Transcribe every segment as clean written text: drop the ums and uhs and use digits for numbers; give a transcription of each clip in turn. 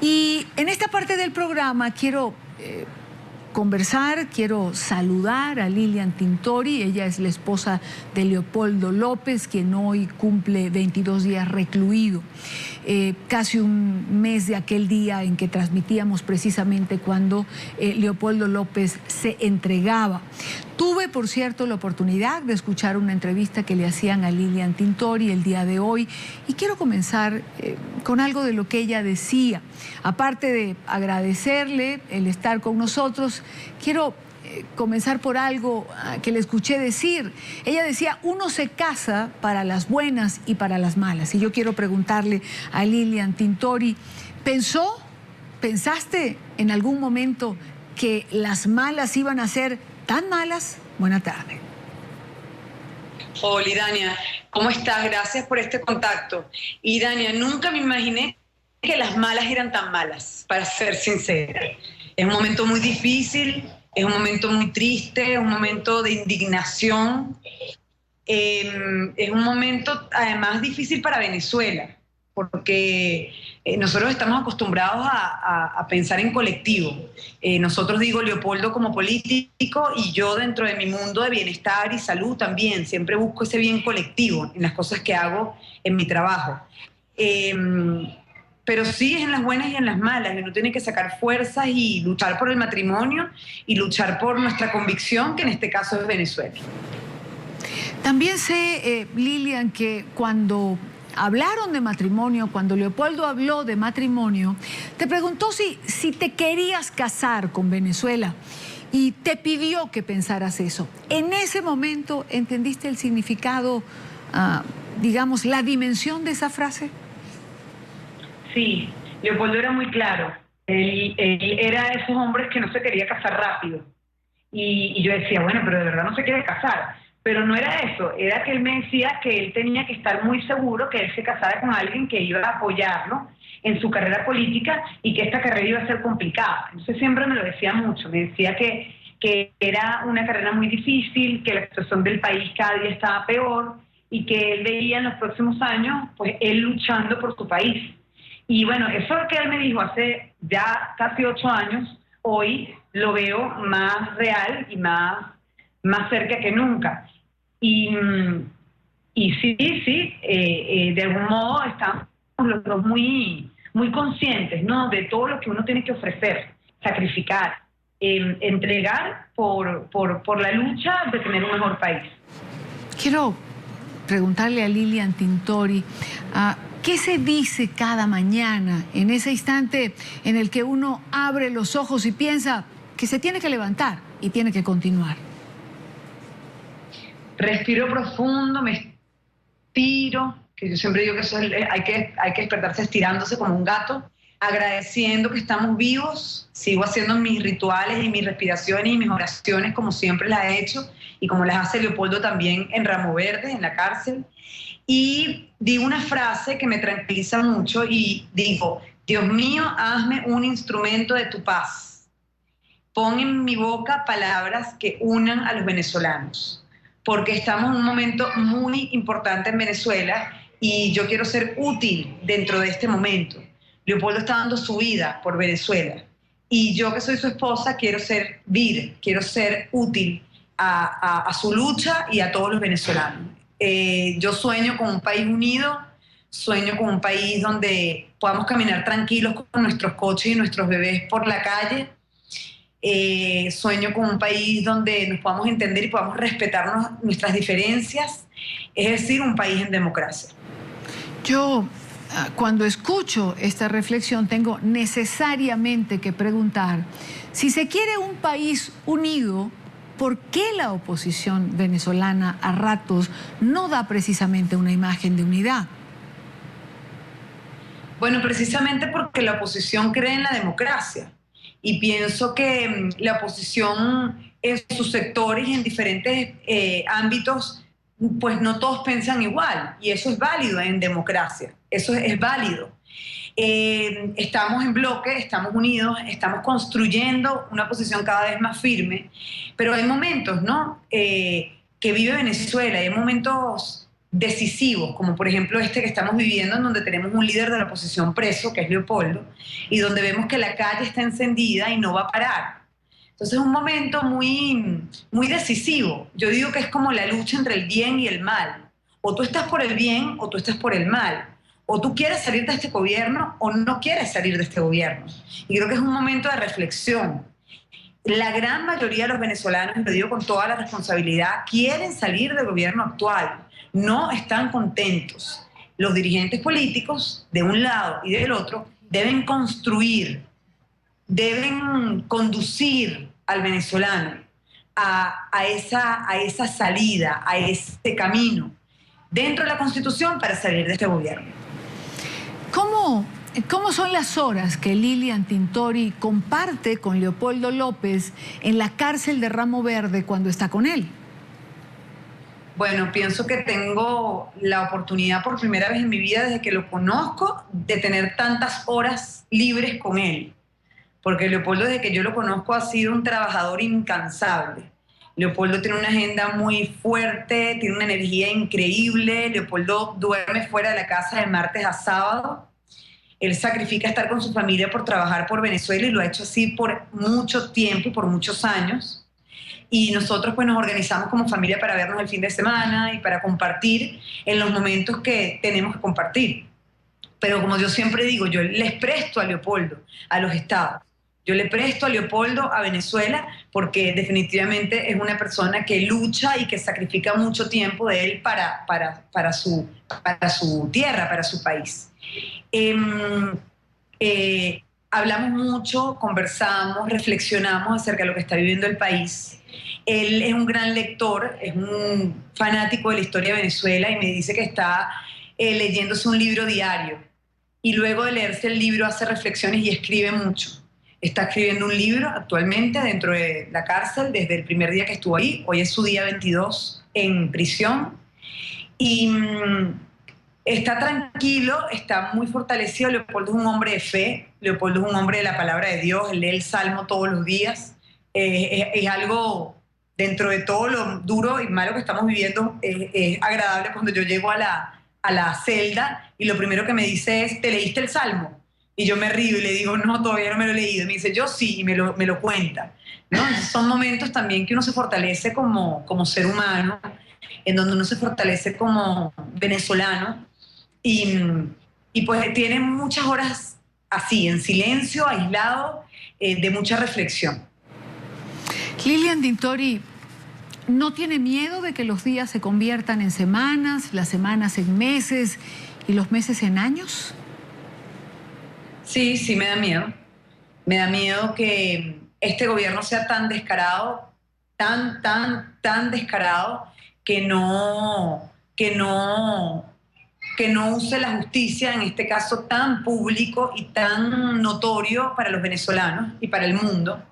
Y en esta parte del programa quiero conversar, quiero saludar a Lilian Tintori. Ella es la esposa de Leopoldo López, quien hoy cumple 22 días recluido. Casi un mes de aquel día en que transmitíamos precisamente cuando Leopoldo López se entregaba. Tuve, por cierto, la oportunidad de escuchar una entrevista que le hacían a Lilian Tintori el día de hoy y quiero comenzar con algo de lo que ella decía. Aparte de agradecerle el estar con nosotros, quiero comenzar por algo que le escuché decir. Ella decía, uno se casa para las buenas y para las malas. Y yo quiero preguntarle a Lilian Tintori, ¿pensaste en algún momento que las malas iban a ser tan malas? Buena tarde. Hola, Idania. ¿Cómo estás? Gracias por este contacto. Idania, nunca me imaginé que las malas eran tan malas, para ser sincera. Es un momento muy difícil, es un momento muy triste, es un momento de indignación. Es un momento, además, difícil para Venezuela, porque nosotros estamos acostumbrados a pensar en colectivo. Nosotros, digo, Leopoldo como político y yo dentro de mi mundo de bienestar y salud también, siempre busco ese bien colectivo en las cosas que hago en mi trabajo. Pero sí es en las buenas y en las malas, y uno tiene que sacar fuerzas y luchar por el matrimonio y luchar por nuestra convicción, que en este caso es Venezuela. También sé, Lilian, que cuando hablaron de matrimonio, cuando Leopoldo habló de matrimonio, te preguntó si te querías casar con Venezuela y te pidió que pensaras eso. ¿En ese momento entendiste el significado, digamos, la dimensión de esa frase? Sí, Leopoldo era muy claro. Él era de esos hombres que no se quería casar rápido. Y yo decía, bueno, pero de verdad no se quiere casar. Pero no era eso, era que él me decía que él tenía que estar muy seguro que él se casara con alguien que iba a apoyarlo en su carrera política y que esta carrera iba a ser complicada. Entonces siempre me lo decía mucho, me decía que era una carrera muy difícil, que la situación del país cada día estaba peor y que él veía en los próximos años, pues él luchando por su país. Y bueno, eso que él me dijo hace ya casi 8 años, hoy lo veo más real y más cerca que nunca. Y sí, de algún modo estamos los dos muy conscientes, ¿no?, de todo lo que uno tiene que ofrecer, sacrificar, entregar por la lucha de tener un mejor país. Quiero preguntarle a Lilian Tintori, ¿qué se dice cada mañana en ese instante en el que uno abre los ojos y piensa que se tiene que levantar y tiene que continuar? Respiro profundo, me estiro, que yo siempre digo que eso hay que despertarse estirándose como un gato, agradeciendo que estamos vivos. Sigo haciendo mis rituales y mis respiraciones y mis oraciones como siempre las he hecho y como las hace Leopoldo también en Ramo Verde, en la cárcel. Y digo una frase que me tranquiliza mucho y digo, Dios mío, hazme un instrumento de tu paz. Pon en mi boca palabras que unan a los venezolanos, porque estamos en un momento muy importante en Venezuela y yo quiero ser útil dentro de este momento. Leopoldo está dando su vida por Venezuela y yo, que soy su esposa, quiero servir, quiero ser útil a su lucha y a todos los venezolanos. Yo sueño con un país unido, sueño con un país donde podamos caminar tranquilos con nuestros coches y nuestros bebés por la calle. Sueño con un país donde nos podamos entender y podamos respetarnos nuestras diferencias, es decir, un país en democracia. Yo, cuando escucho esta reflexión, tengo necesariamente que preguntar, si se quiere un país unido, ¿por qué la oposición venezolana a ratos no da precisamente una imagen de unidad? Bueno, precisamente porque la oposición cree en la democracia. Y pienso que la oposición en sus sectores y en diferentes ámbitos, pues no todos piensan igual. Y eso es válido en democracia, eso es válido. Estamos en bloque, estamos unidos, estamos construyendo una posición cada vez más firme. Pero hay momentos, ¿no?, que vive Venezuela, hay momentos decisivos, como por ejemplo este que estamos viviendo, en donde tenemos un líder de la oposición preso, que es Leopoldo, y donde vemos que la calle está encendida y no va a parar. Entonces es un momento muy decisivo. Yo digo que es como la lucha entre el bien y el mal. O tú estás por el bien o tú estás por el mal. O tú quieres salir de este gobierno o no quieres salir de este gobierno. Y creo que es un momento de reflexión. La gran mayoría de los venezolanos, y lo digo con toda la responsabilidad, quieren salir del gobierno actual. No están contentos. Los dirigentes políticos, de un lado y del otro, deben construir, deben conducir al venezolano a esa salida, a ese camino dentro de la Constitución para salir de este gobierno. ¿Cómo son las horas que Lilian Tintori comparte con Leopoldo López en la cárcel de Ramo Verde cuando está con él? Bueno, pienso que tengo la oportunidad por primera vez en mi vida, desde que lo conozco, de tener tantas horas libres con él. Porque Leopoldo, desde que yo lo conozco, ha sido un trabajador incansable. Leopoldo tiene una agenda muy fuerte, tiene una energía increíble. Leopoldo duerme fuera de la casa de martes a sábado. Él sacrifica estar con su familia por trabajar por Venezuela y lo ha hecho así por mucho tiempo, por muchos años. Y nosotros pues nos organizamos como familia para vernos el fin de semana y para compartir en los momentos que tenemos que compartir. Pero como yo siempre digo, yo les presto a Leopoldo a los estados. Yo le presto a Leopoldo a Venezuela porque definitivamente es una persona que lucha y que sacrifica mucho tiempo de él para su tierra, para su país. Hablamos mucho, conversamos, reflexionamos acerca de lo que está viviendo el país. Él es un gran lector, es un fanático de la historia de Venezuela y me dice que está leyéndose un libro diario. Y luego de leerse el libro hace reflexiones y escribe mucho. Está escribiendo un libro actualmente dentro de la cárcel desde el primer día que estuvo ahí. Hoy es su día 22 en prisión. Y está tranquilo, está muy fortalecido. Leopoldo es un hombre de fe. Leopoldo es un hombre de la palabra de Dios. Él lee el Salmo todos los días. Es algo, dentro de todo lo duro y malo que estamos viviendo, es agradable cuando yo llego a la celda y lo primero que me dice es: ¿te leíste el Salmo? Y yo me río y le digo: no, todavía no me lo he leído. Y me dice: yo sí, y me lo cuenta, ¿no? Entonces son momentos también que uno se fortalece como ser humano, en donde uno se fortalece como venezolano y pues tiene muchas horas así, en silencio, aislado, de mucha reflexión. Lilian Tintori no tiene miedo de que los días se conviertan en semanas, las semanas en meses y los meses en años. Sí, sí me da miedo. Me da miedo que este gobierno sea tan descarado, tan descarado, que no use la justicia, en este caso tan público y tan notorio para los venezolanos y para el mundo.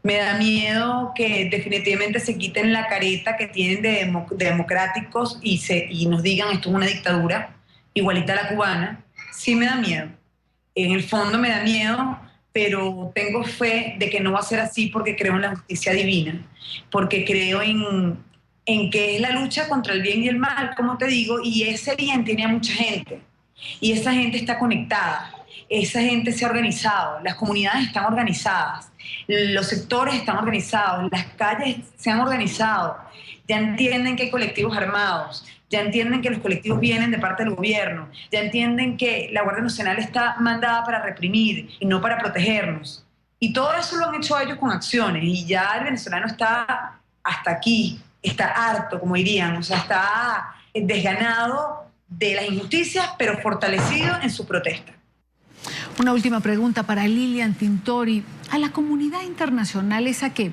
Me da miedo que definitivamente se quiten la careta que tienen de democráticos y nos digan: esto es una dictadura, igualita a la cubana. Sí me da miedo. En el fondo me da miedo, pero tengo fe de que no va a ser así porque creo en la justicia divina, porque creo en que es la lucha contra el bien y el mal, como te digo, y ese bien tiene a mucha gente, y esa gente está conectada, esa gente se ha organizado, las comunidades están organizadas, los sectores están organizados, las calles se han organizado, ya entienden que hay colectivos armados, ya entienden que los colectivos vienen de parte del gobierno, ya entienden que la Guardia Nacional está mandada para reprimir y no para protegernos. Y todo eso lo han hecho ellos con acciones, y ya el venezolano está hasta aquí, está harto, como dirían, o sea, está desganado de las injusticias, pero fortalecido en su protesta. Una última pregunta para Lilian Tintori. A la comunidad internacional, esa que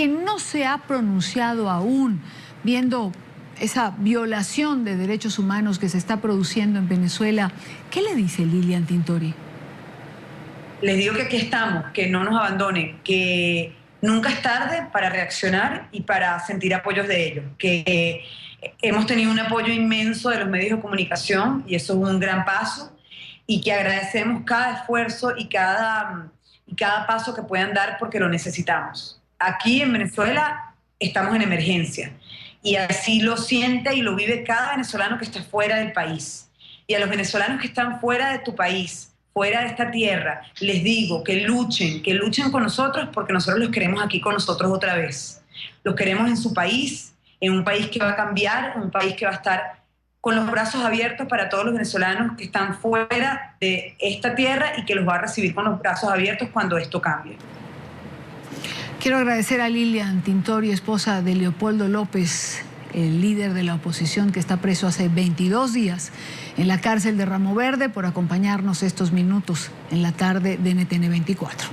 no se ha pronunciado aún, viendo esa violación de derechos humanos que se está produciendo en Venezuela, ¿qué le dice Lilian Tintori? Les digo que aquí estamos, que no nos abandonen, que nunca es tarde para reaccionar y para sentir apoyos de ellos, que hemos tenido un apoyo inmenso de los medios de comunicación y eso es un gran paso, y que agradecemos cada esfuerzo y cada paso que puedan dar porque lo necesitamos. Aquí en Venezuela estamos en emergencia Y así lo siente y lo vive cada venezolano que está fuera del país. Y a los venezolanos que están fuera de tu país, fuera de esta tierra, les digo que luchen con nosotros, porque nosotros los queremos aquí con nosotros otra vez. Los queremos en su país, en un país que va a cambiar, un país que va a estar con los brazos abiertos para todos los venezolanos que están fuera de esta tierra y que los va a recibir con los brazos abiertos cuando esto cambie. Quiero agradecer a Lilian Tintori, esposa de Leopoldo López, el líder de la oposición que está preso hace 22 días en la cárcel de Ramo Verde, por acompañarnos estos minutos en la tarde de NTN 24.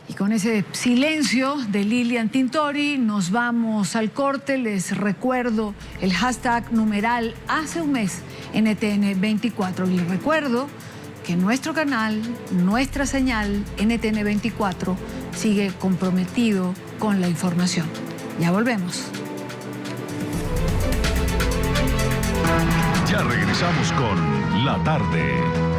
Y con ese silencio de Lilian Tintori nos vamos al corte. Les recuerdo el hashtag numeral hace un mes NTN 24. Les recuerdo que nuestro canal, nuestra señal NTN 24 sigue comprometido con la información. Ya volvemos. Ya regresamos con La Tarde.